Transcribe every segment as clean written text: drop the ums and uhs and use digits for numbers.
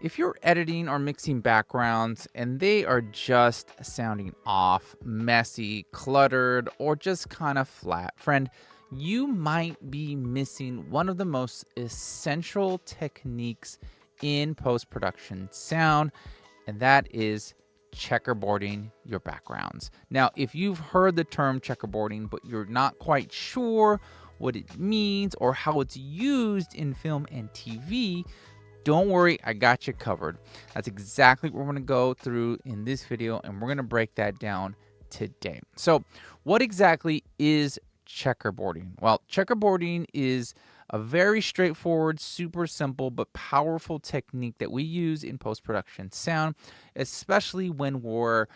If you're editing or mixing backgrounds and they are just sounding off, messy, cluttered, or just kind of flat, friend, you might be missing one of the most essential techniques in post production sound, and that is checkerboarding your backgrounds. Now, if you've heard the term checkerboarding, but you're not quite sure what it means or how it's used in film and TV, don't worry, I got you covered. That's exactly what we're going to go through in this video, and we're going to break that down today. So, what exactly is checkerboarding? Well, checkerboarding is a very straightforward, super simple, but powerful technique that we use in post-production sound, especially when we're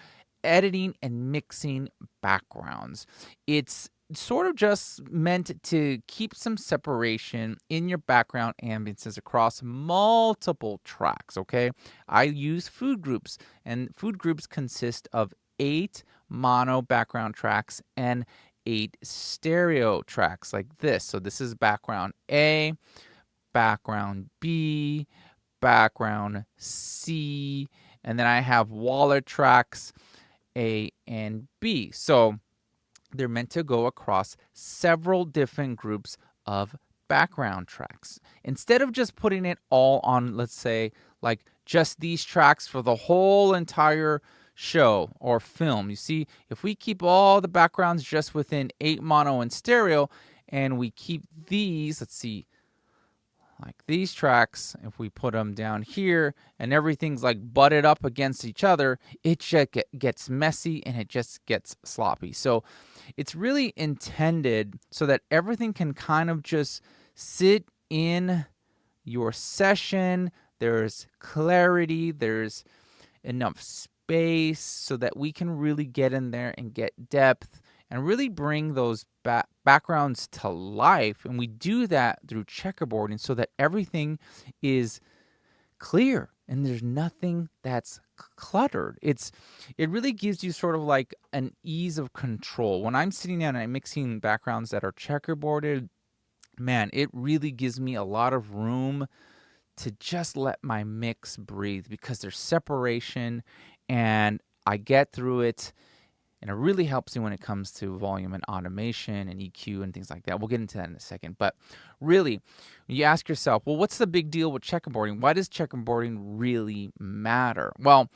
editing and mixing backgrounds. It's sort of just meant to keep some separation in your background ambiences across multiple tracks, okay? I use food groups, and food groups consist of 8 mono background tracks and 8 stereo tracks like this. So this is background A, background B, background C, and then I have wallet tracks A and B. So they're meant to go across several different groups of background tracks. Instead of just putting it all on, let's say, like just these tracks for the whole entire show or film. You see, if we keep all the backgrounds just within 8 mono and stereo, and we keep these, let's see, like these tracks, if we put them down here and everything's like butted up against each other, it just gets messy and it just gets sloppy. So it's really intended so that everything can kind of just sit in your session. There's clarity, there's enough space so that we can really get in there and get depth and really bring those backgrounds to life. And we do that through checkerboarding so that everything is clear and there's nothing that's cluttered. It really gives you sort of like an ease of control. When I'm sitting down and I'm mixing backgrounds that are checkerboarded, man, it really gives me a lot of room to just let my mix breathe because there's separation and I get through it. And it really helps you when it comes to volume and automation and EQ and things like that. We'll get into that in a second. But really, you ask yourself, well, what's the big deal with checkerboarding? Why does checkerboarding really matter? Well,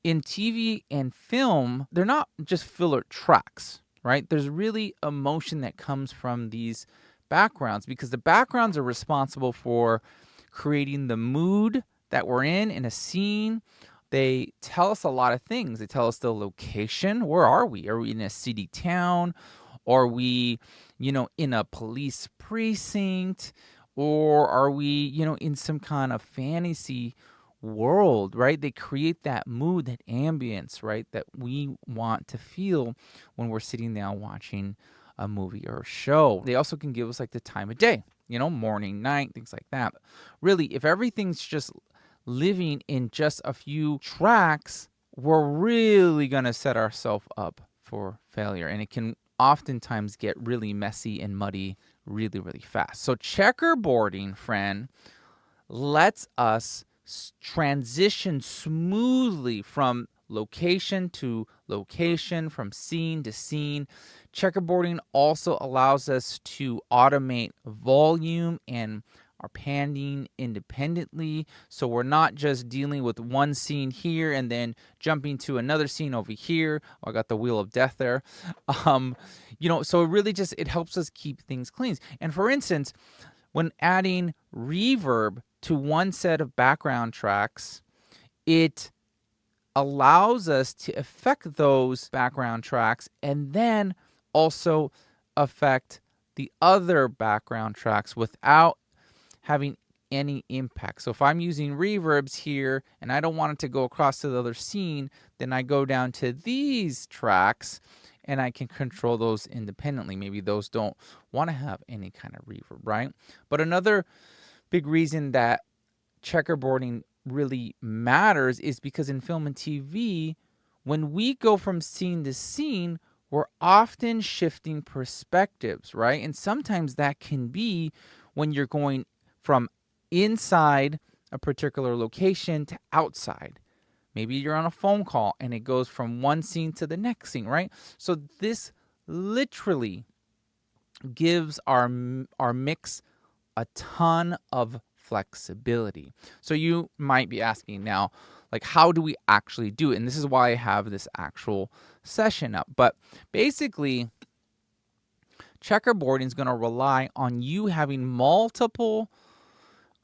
in TV and film, they're not just filler tracks, right? There's really emotion that comes from these backgrounds because the backgrounds are responsible for creating the mood that we're in a scene. They tell us a lot of things. They tell us the location. Where are we? Are we in a city town? Are we, in a police precinct? Or are we, in some kind of fantasy world, right? They create that mood, that ambience, right? That we want to feel when we're sitting down watching a movie or a show. They also can give us like the time of day, morning, night, things like that. Really, if everything's just living in just a few tracks, we're really going to set ourselves up for failure. And it can oftentimes get really messy and muddy really, really fast. So checkerboarding, friend, lets us transition smoothly from location to location, from scene to scene. Checkerboarding also allows us to automate volume and our panning independently, so we're not just dealing with one scene here and then jumping to another scene over here. I got the wheel of death there. So it really just, it helps us keep things clean. And for instance, when adding reverb to one set of background tracks, it allows us to affect those background tracks and then also affect the other background tracks without having any impact. So if I'm using reverbs here and I don't want it to go across to the other scene, then I go down to these tracks and I can control those independently. Maybe those don't want to have any kind of reverb, right? But another big reason that checkerboarding really matters is because in film and TV, when we go from scene to scene, we're often shifting perspectives, right? And sometimes that can be when you're going from inside a particular location to outside. Maybe you're on a phone call and it goes from one scene to the next scene, right? So this literally gives our mix a ton of flexibility. So you might be asking now, like, how do we actually do it? And this is why I have this actual session up. But basically, checkerboarding is going to rely on you having multiple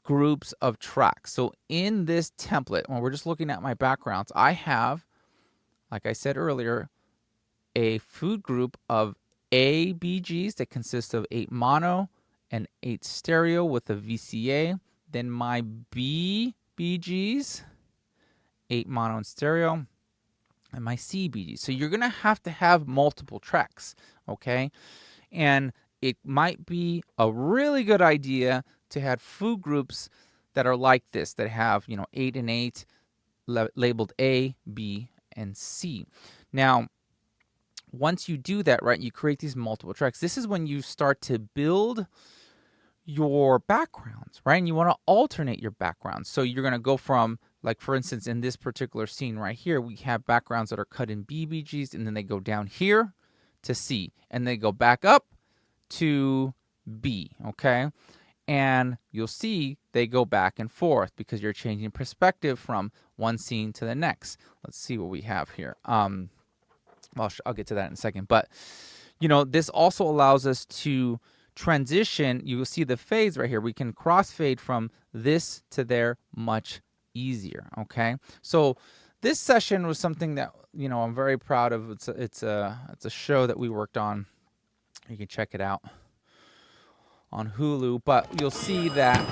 groups of tracks. So in this template, when we're just looking at my backgrounds, I have, like I said earlier, a food group of A BGs that consists of 8 mono and 8 stereo with a VCA. Then my B BGs, 8 mono and stereo, and my C BGs. So you're going to have multiple tracks, okay? And it might be a really good idea to have food groups that are like this, that have, 8 and 8 labeled A, B, and C. Now, once you do that, right, you create these multiple tracks. This is when you start to build your backgrounds, right? And you want to alternate your backgrounds. So you're going to go from, like, for instance, in this particular scene right here, we have backgrounds that are cut in BBGs, and then they go down here to C, and they go back up to B, okay? And you'll see they go back and forth because you're changing perspective from one scene to the next. Let's see what we have here. Well, I'll get to that in a second. But, this also allows us to transition. You will see the fades right here. We can crossfade from this to there much easier, okay? So this session was something that, I'm very proud of. It's a show that we worked on. You can check it out on Hulu. But you'll see that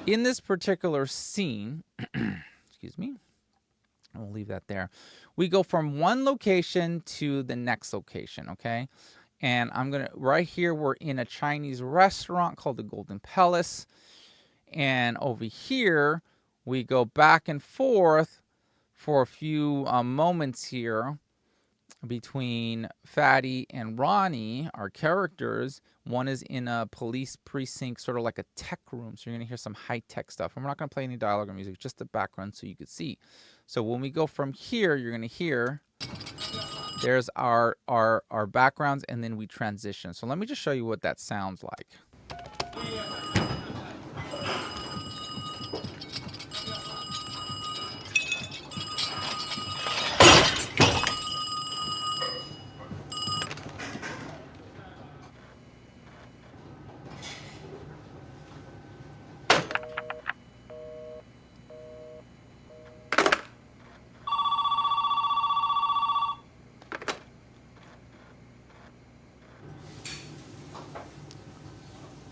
in this particular scene, excuse me, we'll leave that there. We go from one location to the next location, okay? And right here, we're in a Chinese restaurant called the Golden Palace. And over here, we go back and forth for a few moments here between Fatty and Ronnie, our characters. One is in a police precinct, sort of like a tech room. So you're going to hear some high-tech stuff. And we're not going to play any dialogue or music, just the background so you could see. So when we go from here, you're going to hear, there's our backgrounds, and then we transition. So let me just show you what that sounds like.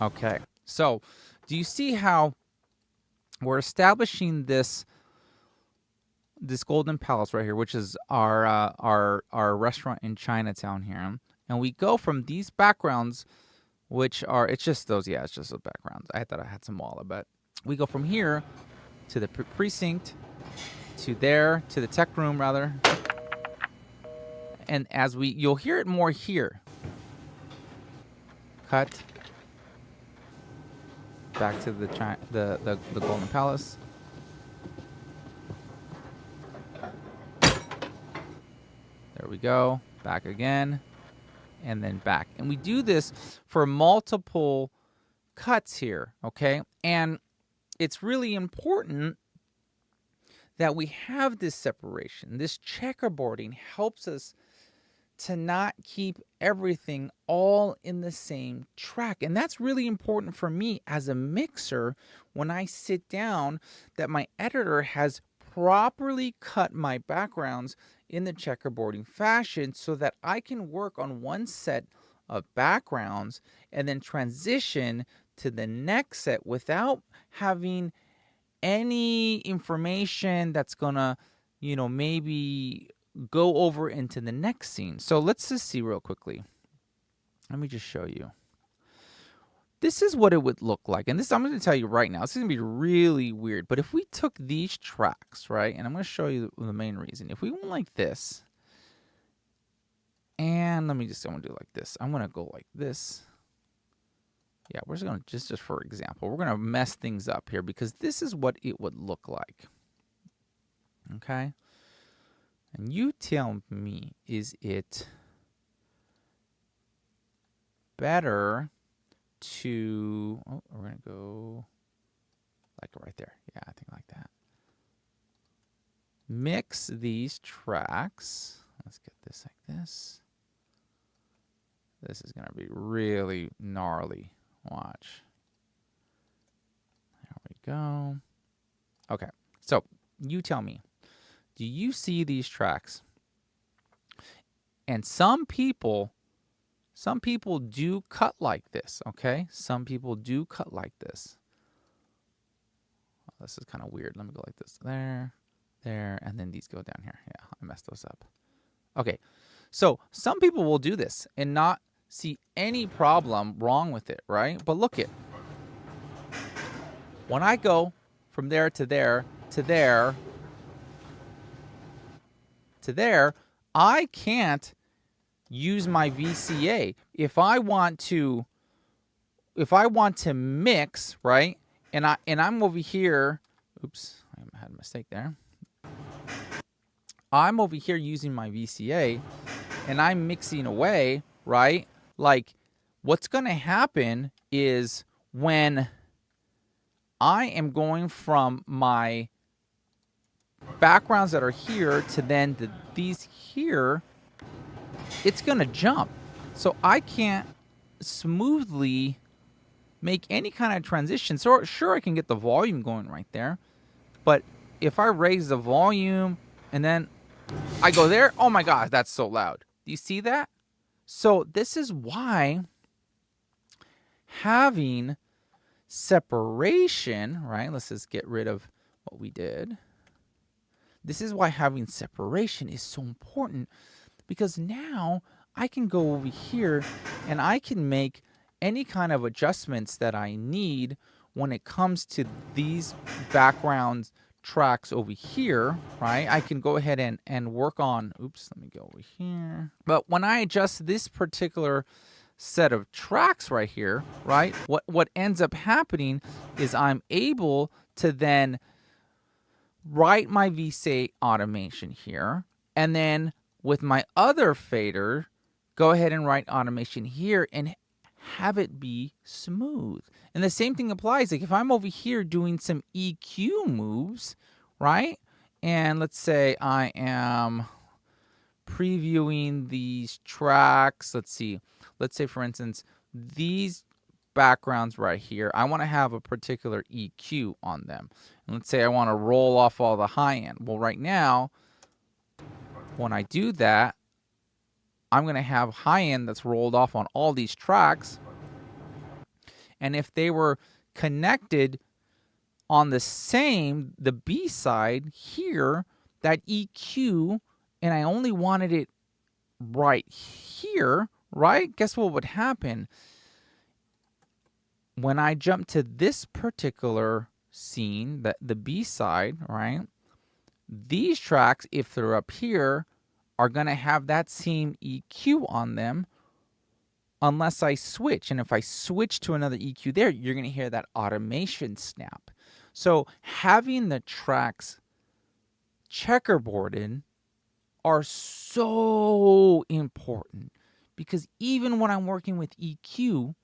Okay, so do you see how we're establishing this Golden Palace right here, which is our restaurant in Chinatown here, and we go from these backgrounds, which are, it's just those backgrounds. I thought I had some walla, but we go from here to the precinct, to there, to the tech room rather, and you'll hear it more here. Cut. Back to the Golden Palace. There we go. Back again. And then back. And we do this for multiple cuts here, okay? And it's really important that we have this separation. This checkerboarding helps us to not keep everything all in the same track. And that's really important for me as a mixer when I sit down, that my editor has properly cut my backgrounds in the checkerboarding fashion so that I can work on one set of backgrounds and then transition to the next set without having any information that's gonna, maybe go over into the next scene. So let's just see real quickly. Let me just show you. This is what it would look like. And this, I'm going to tell you right now, this is going to be really weird. But if we took these tracks, right, and I'm going to show you the main reason. If we went like this, and I'm going to do like this. I'm going to go like this. Yeah, we're just going to, just for example, we're going to mess things up here because this is what it would look like. Okay? And you tell me, is it better to, oh, we're going to go like right there. Yeah, I think like that. Mix these tracks. Let's get this like this. This is going to be really gnarly. Watch. There we go. Okay, so you tell me, do you see these tracks? And some people do cut like this, okay? Some people do cut like this. Oh, this is kind of weird. Let me go like this. There, there, and then these go down here. Yeah, I messed those up. Okay, so some people will do this and not see any problem wrong with it, right? But look it. When I go from there to there to there to there, I can't use my VCA. If I want to mix, right? And I'm over here, oops, I had a mistake there. I'm over here using my VCA and I'm mixing away, right? Like what's going to happen is when I am going from my backgrounds that are here to then these here, it's going to jump. So I can't smoothly make any kind of transition. So sure, I can get the volume going right there. But if I raise the volume and then I go there, oh my gosh, that's so loud. Do you see that? So this is why having separation, right? Let's just get rid of what we did. This is why having separation is so important, because now I can go over here and I can make any kind of adjustments that I need when it comes to these background tracks over here, right? I can go ahead and work on, oops, let me go over here. But when I adjust this particular set of tracks right here, right, what ends up happening is I'm able to then write my VSA automation here, and then with my other fader, go ahead and write automation here and have it be smooth. And the same thing applies. Like if I'm over here doing some EQ moves, right? And let's say I am previewing these tracks. Let's see. Let's say, for instance, these backgrounds right here, I want to have a particular EQ on them. And let's say I want to roll off all the high end. Well, right now, when I do that, I'm going to have high end that's rolled off on all these tracks. And if they were connected on the B side here, that EQ, and I only wanted it right here, right? Guess what would happen? When I jump to this particular scene, the B side, right? These tracks, if they're up here, are going to have that same EQ on them unless I switch. And if I switch to another EQ there, you're going to hear that automation snap. So having the tracks checkerboarded are so important, because even when I'm working with EQ,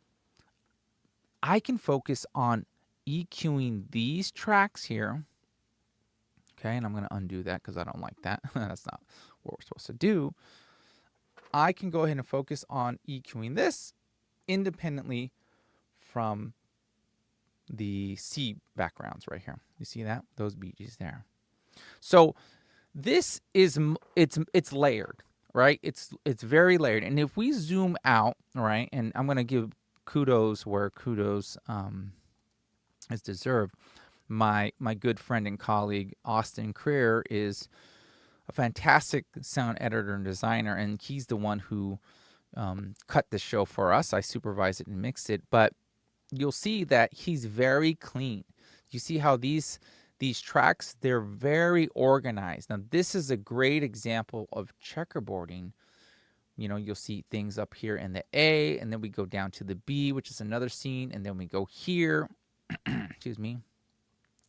I can focus on EQing these tracks here. Okay, and I'm going to undo that because I don't like that. That's not what we're supposed to do. I can go ahead and focus on EQing this independently from the C backgrounds right here. You see that? Those BGs there. So this is, it's layered, right? It's very layered. And if we zoom out, right, and I'm going to give kudos where kudos is deserved. My good friend and colleague Austin Creer is a fantastic sound editor and designer, and he's the one who cut the show for us. I supervised it and mixed it, but you'll see that he's very clean. You see how these tracks, they're very organized. Now, this is a great example of checkerboarding You'll see things up here in the A, and then we go down to the B, which is another scene, and then we go here. Excuse me.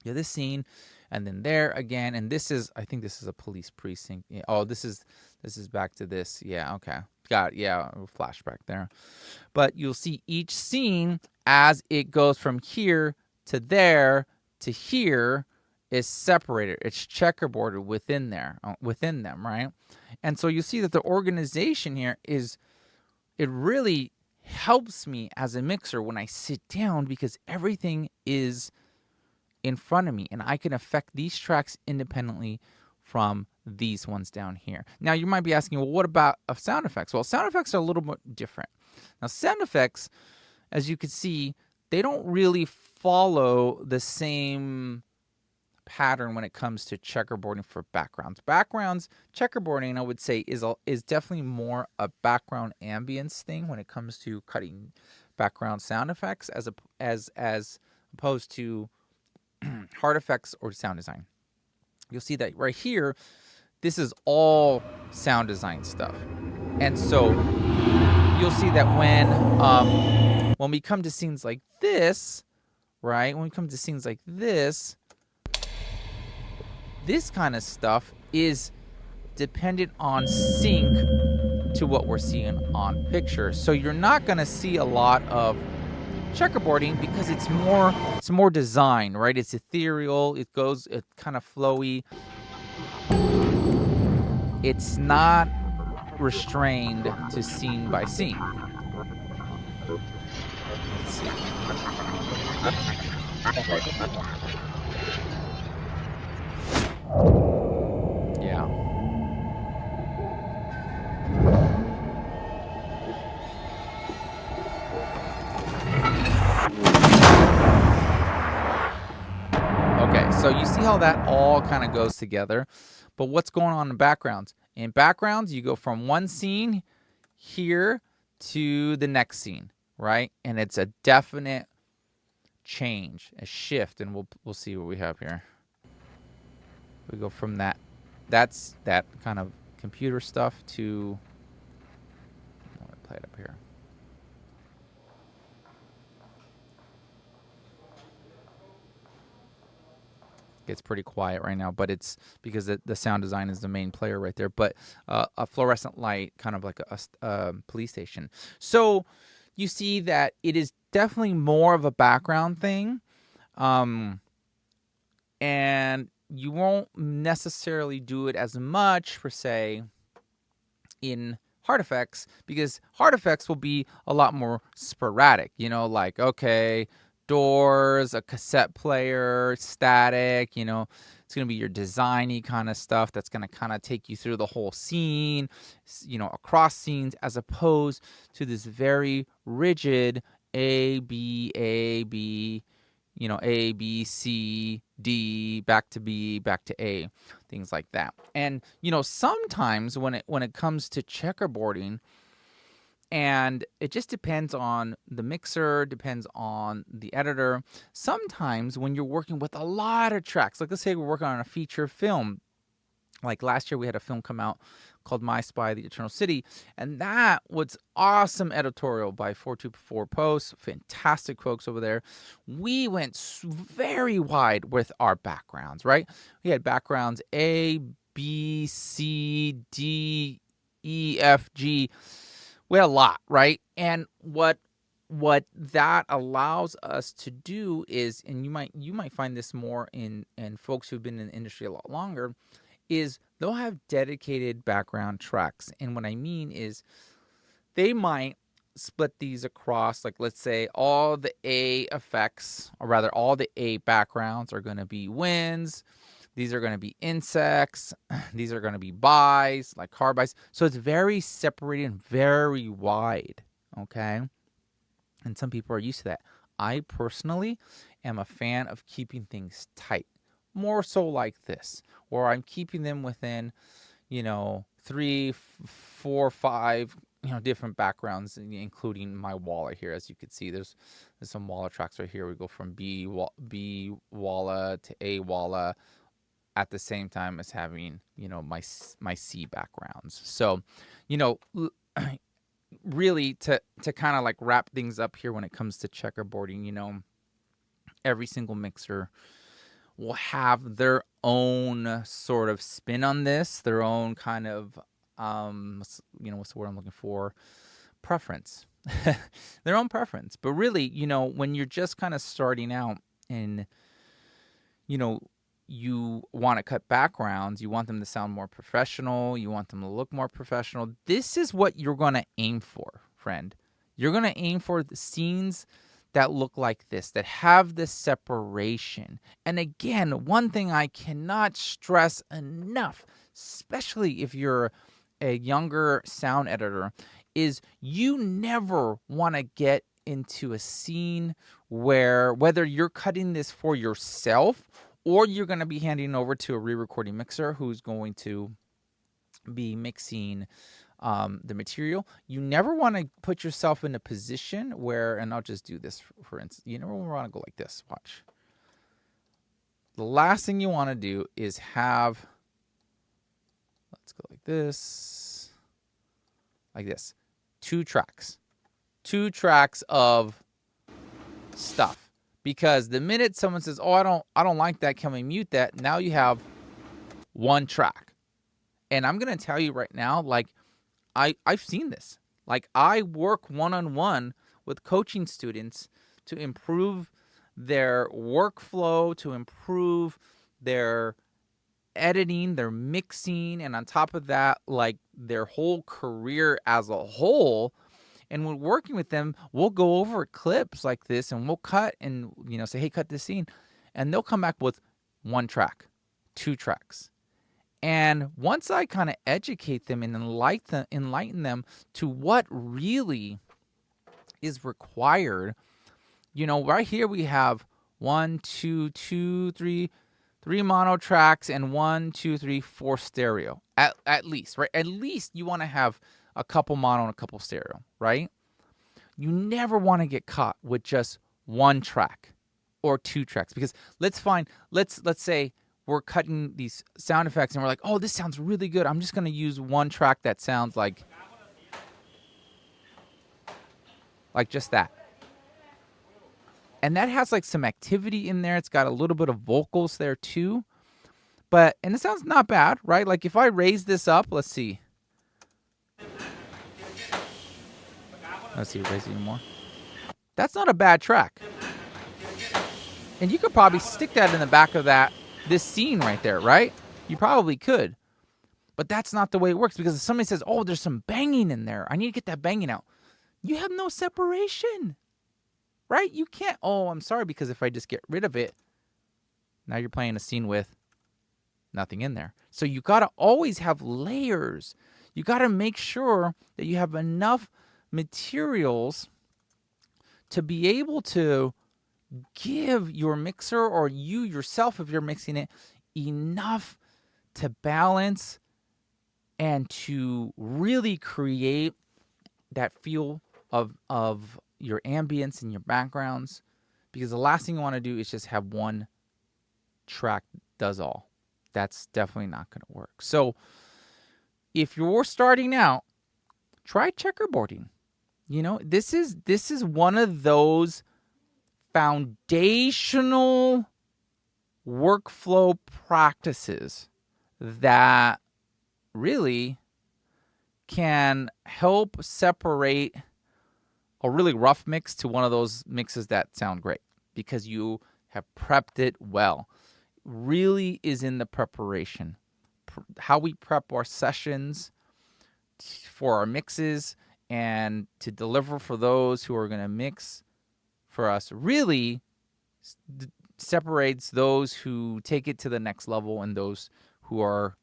Yeah, this scene, and then there again, and I think this is a police precinct. Yeah, oh, this is back to this. Yeah, okay, got it. Yeah, flashback there. But you'll see each scene as it goes from here to there to here is separated. It's checkerboarded within them, right? And so you see that the organization here it really helps me as a mixer when I sit down, because everything is in front of me and I can affect these tracks independently from these ones down here. Now you might be asking, well, what about sound effects? Well, sound effects are a little bit different. Now sound effects, as you can see, they don't really follow the same pattern when it comes to checkerboarding for backgrounds. Checkerboarding, I would say, is definitely more a background ambience thing when it comes to cutting background sound effects as opposed to hard effects or sound design. You'll see that right here, this is all sound design stuff. And so you'll see that when we come to scenes like this, right? When we come to scenes like this kind of stuff is dependent on sync to what we're seeing on picture. So you're not going to see a lot of checkerboarding because it's more design, right? It's ethereal. It's kind of flowy. It's not restrained to scene by scene. Let's see. Yeah. Okay, so you see how that all kind of goes together. But what's going on in backgrounds? In backgrounds, you go from one scene here to the next scene, right? And it's a definite change, a shift, and we'll see what we have here. We go from that's that kind of computer stuff to, I'm gonna play it up here. It's pretty quiet right now, but it's because the sound design is the main player right there. But a fluorescent light, kind of like a police station. So you see that it is definitely more of a background thing, and you won't necessarily do it as much per se in hard effects, because hard effects will be a lot more sporadic. Like, okay, doors, a cassette player, static, it's going to be your designy kind of stuff that's going to kind of take you through the whole scene, across scenes, as opposed to this very rigid A, B, A, B, A, B, C, D, back to B, back to A, things like that. And, sometimes when it comes to checkerboarding, and it just depends on the mixer, depends on the editor. Sometimes when you're working with a lot of tracks, like let's say we're working on a feature film, like last year we had a film come out called My Spy, The Eternal City, and that was awesome editorial by 424 Post. Fantastic folks over there. We went very wide with our backgrounds, right? We had backgrounds A, B, C, D, E, F, G. We had a lot, right? And what that allows us to do is, and you might find this more in folks who've been in the industry a lot longer, is they'll have dedicated background tracks. And what I mean is they might split these across, like let's say all the A effects, or rather all the A backgrounds are going to be winds. These are going to be insects. These are going to be buys, like car buys. So it's very separated and very wide, okay? And some people are used to that. I personally am a fan of keeping things tight, more so like this, where I'm keeping them within, 3, 4, 5, different backgrounds, including my Walla here. As you can see, there's some Walla tracks right here. We go from B Walla to A Walla, at the same time as having, my C backgrounds. So, really to kind of like wrap things up here when it comes to checkerboarding, every single mixer will have their own sort of spin on this, their own kind of what's the word I'm looking for? Preference. Their own preference. But really, when you're just kind of starting out and you want to cut backgrounds, you want them to sound more professional, you want them to look more professional, this is what you're going to aim for, friend. You're going to aim for the scenes that look like this, that have this separation. And again, one thing I cannot stress enough, especially if you're a younger sound editor, is you never want to get into a scene where, whether you're cutting this for yourself or you're going to be handing over to a re-recording mixer who's going to be mixing the material, you never want to put yourself in a position where, and I'll just do this for instance, you never want to go like this. Watch. The last thing you want to do is have, let's go like this, two tracks of stuff. Because the minute someone says, "Oh, I don't like that. Can we mute that?" Now you have one track. And I'm going to tell you right now, like I've seen this. Like I work one-on-one with coaching students to improve their workflow, to improve their editing, their mixing, and on top of that, like their whole career as a whole. And when working with them, we'll go over clips like this and we'll cut and, say, hey, cut this scene. And they'll come back with one track, two tracks. And once I kind of educate them and enlighten them to what really is required, right here we have 3 mono tracks and 4 stereo at least, right? At least you want to have a couple mono and a couple stereo, right? You never want to get caught with just one track or two tracks, because let's say we're cutting these sound effects and we're like, oh, this sounds really good. I'm just going to use one track that sounds like just that. And that has like some activity in there. It's got a little bit of vocals there too. And it sounds not bad, right? Like if I raise this up, let's see, raise it even more. That's not a bad track. And you could probably stick that in the back of this scene right there, right? You probably could. But that's not the way it works, because if somebody says, oh, there's some banging in there, I need to get that banging out, you have no separation, right? You can't, oh, I'm sorry, because if I just get rid of it, now you're playing a scene with nothing in there. So you got to always have layers. You got to make sure that you have enough materials to be able to give your mixer, or you yourself, if you're mixing it, enough to balance and to really create that feel of your ambience and your backgrounds. Because the last thing you want to do is just have one track does all. That's definitely not going to work. So if you're starting out, try checkerboarding. This is one of those foundational workflow practices that really can help separate a really rough mix to one of those mixes that sound great, because you have prepped it well. Really is in the preparation. How we prep our sessions for our mixes and to deliver for those who are going to mix for us really separates those who take it to the next level and those who are,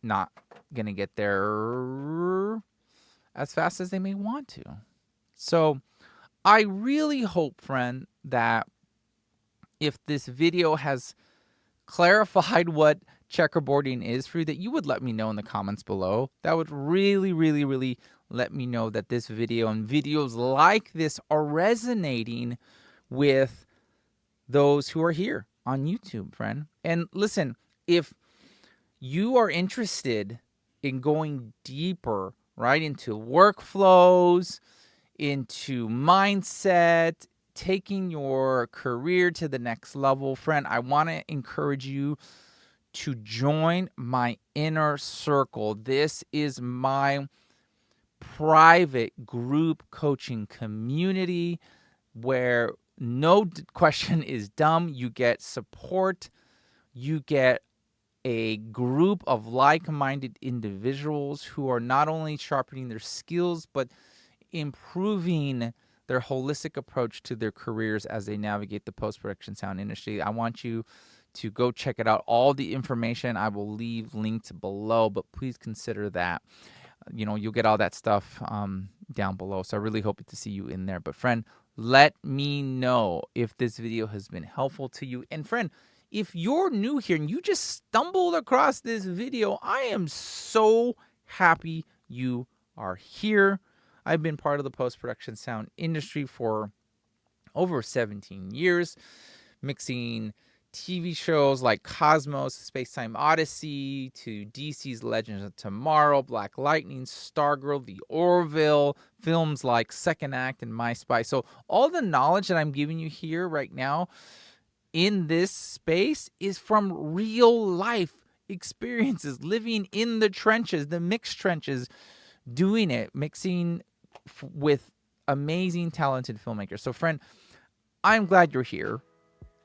not going to get there as fast as they may want to. So I really hope, friend, that if this video has clarified what checkerboarding is for you, that you would let me know in the comments below. That would really, really, really let me know that this video and videos like this are resonating with those who are here on YouTube, friend. And listen, if you are interested in going deeper right? Into workflows, into mindset, taking your career to the next level. Friend, I want to encourage you to join my inner circle. This is my private group coaching community where no question is dumb. You get support, you get a group of like-minded individuals who are not only sharpening their skills, but improving their holistic approach to their careers as they navigate the post-production sound industry. I want you to go check it out. All the information I will leave linked below, but please consider that. You'll get all that stuff down below. So I really hope to see you in there. But friend, let me know if this video has been helpful to you. And friend, if you're new here and you just stumbled across this video, I am so happy you are here. I've been part of the post-production sound industry for over 17 years, mixing TV shows like Cosmos, Space-Time Odyssey, to DC's Legends of Tomorrow, Black Lightning, Stargirl, The Orville, films like Second Act and My Spy. So all the knowledge that I'm giving you here right now in this space is from real life experiences, living in the trenches, the mixed trenches, doing it, mixing with amazing, talented filmmakers. So friend, I'm glad you're here.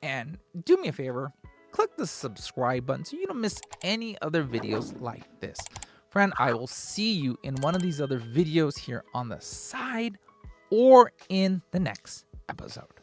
And do me a favor, click the subscribe button so you don't miss any other videos like this. Friend, I will see you in one of these other videos here on the side or in the next episode.